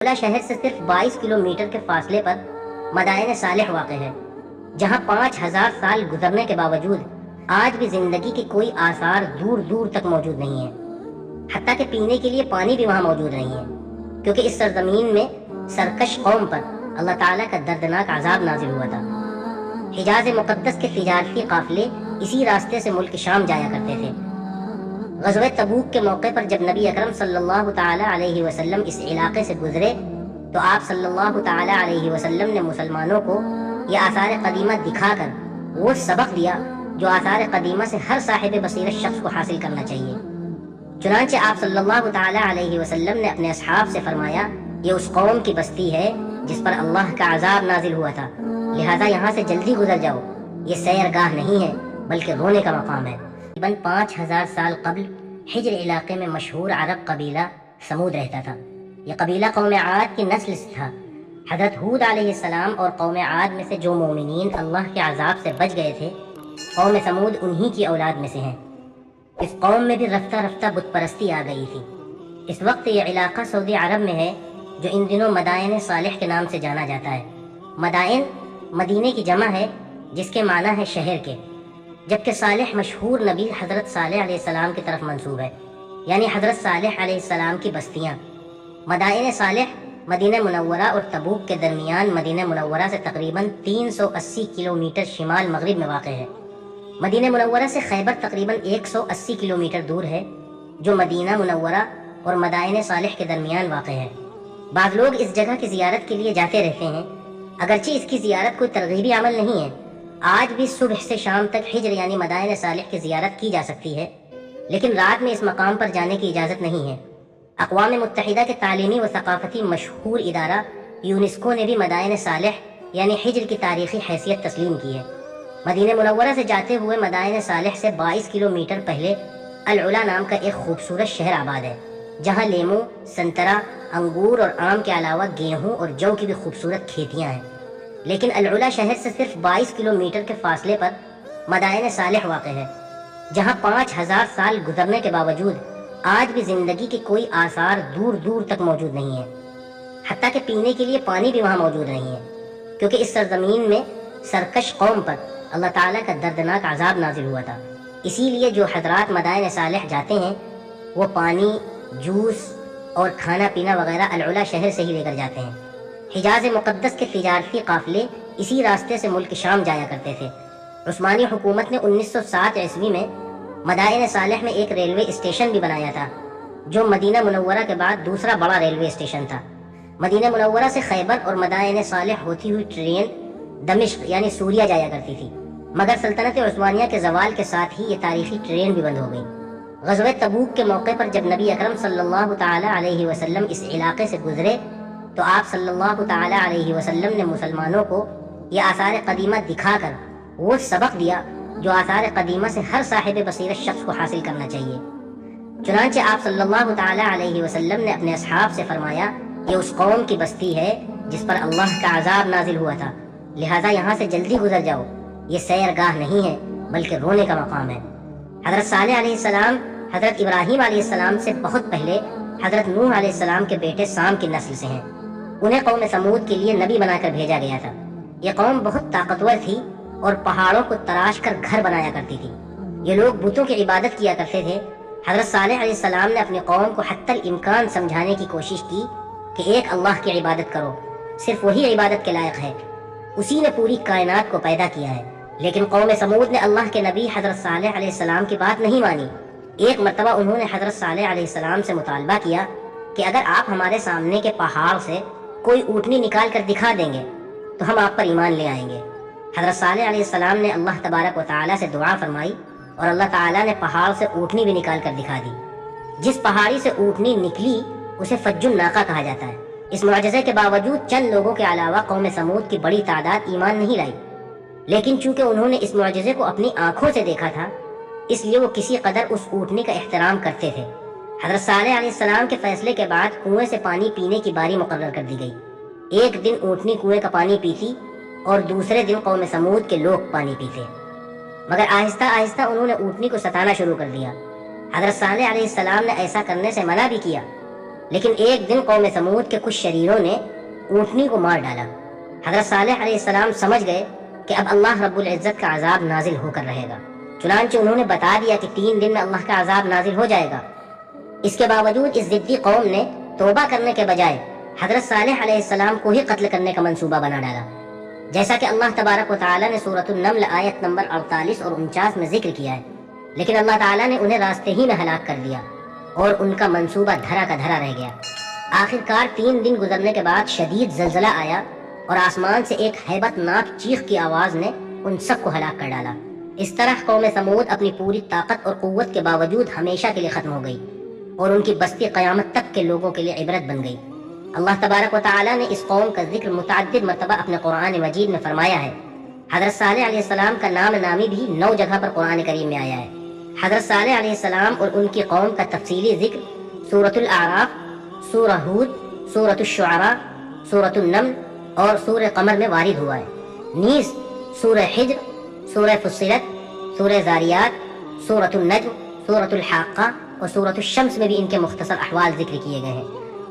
علا شہر سے صرف 22 کلومیٹر کے فاصلے پر مدائن صالح واقع ہے، جہاں 5000 سال گزرنے کے باوجود آج بھی زندگی کے کوئی آثار دور دور تک موجود نہیں ہیں، حتیٰ کہ پینے کے لیے پانی بھی وہاں موجود نہیں ہے، کیونکہ اس سرزمین میں سرکش قوم پر اللہ تعالیٰ کا دردناک عذاب نازل ہوا تھا۔ حجاز مقدس کے تجارتی قافلے اسی راستے سے ملک شام جایا کرتے تھے۔ غزوہ تبوک کے موقع پر جب نبی اکرم صلی اللہ تعالی علیہ وسلم اس علاقے سے گزرے تو آپ صلی اللہ تعالی علیہ وسلم نے مسلمانوں کو یہ آثار قدیمہ دکھا کر وہ سبق دیا جو آثار قدیمہ سے ہر صاحب بصیرت شخص کو حاصل کرنا چاہیے۔ چنانچہ آپ صلی اللہ تعالی علیہ وسلم نے اپنے اصحاب سے فرمایا، یہ اس قوم کی بستی ہے جس پر اللہ کا عذاب نازل ہوا تھا، لہذا یہاں سے جلدی گزر جاؤ، یہ سیرگاہ نہیں ہے بلکہ رونے کا مقام ہے۔ تقریباً 5000 سال قبل حجر علاقے میں مشہور عرب قبیلہ سمود رہتا تھا۔ یہ قبیلہ قوم عاد کی نسل سے تھا۔ حضرت ہود علیہ السلام اور قوم عاد میں سے جو مومنین اللہ کے عذاب سے بچ گئے تھے، قوم سمود انہی کی اولاد میں سے ہیں۔ اس قوم میں بھی رفتہ رفتہ بت پرستی آ گئی تھی۔ اس وقت یہ علاقہ سعودی عرب میں ہے، جو ان دنوں مدائن صالح کے نام سے جانا جاتا ہے۔ مدائن مدینے کی جمع ہے جس کے معنی ہے شہر کے، جبکہ صالح مشہور نبی حضرت صالح علیہ السلام کی طرف منسوب ہے، یعنی حضرت صالح علیہ السلام کی بستیاں۔ مدائن صالح مدینہ منورہ اور تبوک کے درمیان مدینہ منورہ سے تقریباً 380 کلومیٹر شمال مغرب میں واقع ہے۔ مدینہ منورہ سے خیبر تقریباً 180 کلومیٹر دور ہے، جو مدینہ منورہ اور مدائن صالح کے درمیان واقع ہے۔ بعض لوگ اس جگہ کی زیارت کے لیے جاتے رہتے ہیں، اگرچہ اس کی زیارت کوئی ترغیبی عمل نہیں ہے۔ آج بھی صبح سے شام تک حجر یعنی مدائن صالح کی زیارت کی جا سکتی ہے، لیکن رات میں اس مقام پر جانے کی اجازت نہیں ہے۔ اقوام متحدہ کے تعلیمی و ثقافتی مشہور ادارہ یونیسکو نے بھی مدائن صالح یعنی حجر کی تاریخی حیثیت تسلیم کی ہے۔ مدینہ منورہ سے جاتے ہوئے مدائن صالح سے 22 کلومیٹر پہلے العلا نام کا ایک خوبصورت شہر آباد ہے، جہاں لیموں، سنترا، انگور اور آم کے علاوہ گیہوں اور جو کی بھی خوبصورت کھیتیاں ہیں۔ لیکن العلا شہر سے صرف 22 کلومیٹر کے فاصلے پر مدائن صالح واقع ہے، جہاں 5000 سال گزرنے کے باوجود آج بھی زندگی کے کوئی آثار دور دور تک موجود نہیں ہیں، حتیٰ کہ پینے کے لیے پانی بھی وہاں موجود نہیں ہے، کیونکہ اس سرزمین میں سرکش قوم پر اللہ تعالیٰ کا دردناک عذاب نازل ہوا تھا۔ اسی لیے جو حضرات مدائن صالح جاتے ہیں وہ پانی، جوس اور کھانا پینا وغیرہ العلا شہر سے ہی لے کر جاتے ہیں۔ حجاز مقدس کے تجارتی قافلے اسی راستے سے ملک شام جایا کرتے تھے۔ عثمانی حکومت نے 1907 عیسوی میں مدائن صالح میں ایک ریلوے اسٹیشن بھی بنایا تھا، جو مدینہ منورہ کے بعد دوسرا بڑا ریلوے اسٹیشن تھا۔ مدینہ منورہ سے خیبر اور مدائن صالح ہوتی ہوئی ٹرین دمشق یعنی سوریہ جایا کرتی تھی، مگر سلطنت عثمانیہ کے زوال کے ساتھ ہی یہ تاریخی ٹرین بھی بند ہو گئی۔ غزوہ تبوک کے موقع پر جب نبی اکرم صلی اللہ تعالی علیہ وسلم اس علاقے سے گزرے تو آپ صلی اللہ تعالی علیہ وسلم نے مسلمانوں کو یہ آثار قدیمہ دکھا کر وہ سبق دیا جو آثار قدیمہ سے ہر صاحب بصیرت شخص کو حاصل کرنا چاہیے۔ چنانچہ آپ صلی اللہ تعالی علیہ وسلم نے اپنے اصحاب سے فرمایا، یہ اس قوم کی بستی ہے جس پر اللہ کا عذاب نازل ہوا تھا، لہذا یہاں سے جلدی گزر جاؤ، یہ سیرگاہ نہیں ہے بلکہ رونے کا مقام ہے۔ حضرت صالح علیہ السلام حضرت ابراہیم علیہ السلام سے بہت پہلے حضرت نوح علیہ السلام کے بیٹے سام کی نسل سے ہیں۔ انہیں قوم سمود کے لیے نبی بنا کر بھیجا گیا تھا۔ یہ قوم بہت طاقتور تھی اور پہاڑوں کو تراش کر گھر بنایا کرتی تھی۔ یہ لوگ بتوں کی عبادت کیا کرتے تھے۔ حضرت صالح علیہ السلام نے اپنی قوم کو حتی الامکان سمجھانے کی کوشش کی کہ ایک اللہ کی عبادت کرو، صرف وہی عبادت کے لائق ہے، اسی نے پوری کائنات کو پیدا کیا ہے۔ لیکن قوم سمود نے اللہ کے نبی حضرت صالح علیہ السلام کی بات نہیں مانی۔ ایک مرتبہ انہوں نے حضرت صالح علیہ السلام سے مطالبہ کیا کہ اگر آپ ہمارے سامنے کے پہاڑ سے کوئی اونٹنی نکال کر دکھا دیں گے تو ہم آپ پر ایمان لے آئیں گے۔ حضرت صالح علیہ السلام نے اللہ تبارک و تعالیٰ سے دعا فرمائی اور اللہ تعالیٰ نے پہاڑ سے اونٹنی بھی نکال کر دکھا دی۔ جس پہاڑی سے اونٹنی نکلی اسے فج الناقہ کہا جاتا ہے۔ اس معجزے کے باوجود چند لوگوں کے علاوہ قوم سمود کی بڑی تعداد ایمان نہیں لائی، لیکن چونکہ انہوں نے اس معجزے کو اپنی آنکھوں سے دیکھا تھا اس لیے وہ کسی قدر اس اونٹنی کا احترام کرتے تھے۔ حضرت صالح علیہ السلام کے فیصلے کے بعد کنویں سے پانی پینے کی باری مقرر کر دی گئی۔ ایک دن اونٹنی کنویں کا پانی پیتی اور دوسرے دن قوم سمود کے لوگ پانی پیتے، مگر آہستہ آہستہ انہوں نے اونٹنی کو ستانا شروع کر دیا۔ حضرت صالح علیہ السلام نے ایسا کرنے سے منع بھی کیا، لیکن ایک دن قوم سمود کے کچھ شریروں نے اونٹنی کو مار ڈالا۔ حضرت صالح علیہ السلام سمجھ گئے کہ اب اللہ رب العزت کا عذاب نازل ہو کر رہے گا، چنانچہ انہوں نے بتا دیا کہ 3 دن میں اللہ کا عذاب نازل ہو جائے گا۔ اس کے باوجود اس ضدی قوم نے توبہ کرنے کے بجائے حضرت صالح علیہ السلام کو ہی قتل کرنے کا منصوبہ بنا ڈالا، جیسا کہ اللہ تبارک و تعالیٰ نے سورۃ النمل آیت نمبر 48 اور 49 میں ذکر کیا ہے۔ لیکن اللہ تعالیٰ نے انہیں راستے ہی میں ہلاک کر دیا اور ان کا منصوبہ دھرا کا دھرا رہ گیا۔ آخرکار 3 دن گزرنے کے بعد شدید زلزلہ آیا اور آسمان سے ایک ہیبت ناک چیخ کی آواز نے ان سب کو ہلاک کر ڈالا۔ اس طرح قوم سمود اپنی پوری طاقت اور قوت کے باوجود ہمیشہ کے لیے ختم ہو گئی اور ان کی بستی قیامت تک کے لوگوں کے لیے عبرت بن گئی۔ اللہ تبارک و تعالیٰ نے اس قوم کا ذکر متعدد مرتبہ اپنے قرآن مجید میں فرمایا ہے۔ حضرت صالح علیہ السلام کا نام نامی بھی 9 جگہ پر قرآن کریم میں آیا ہے۔ حضرت صالح علیہ السلام اور ان کی قوم کا تفصیلی ذکر سورۃ الاعراف، سورہ ہود، سورۃ الشعراء، سورۃ النمل اور سورہ قمر میں وارد ہوا ہے۔ نیز سورہ حجر، سورہ فصلت، سورہ زاریات، سورۃ النجم، سورۃ الحاقہ اور سورۃ الشمس میں بھی ان کے مختصر احوال ذکر کیے گئے ہیں۔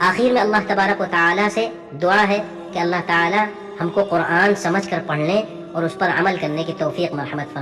آخر میں اللہ تبارک و تعالیٰ سے دعا ہے کہ اللہ تعالیٰ ہم کو قرآن سمجھ کر پڑھنے اور اس پر عمل کرنے کی توفیق مرحمت فرمائے۔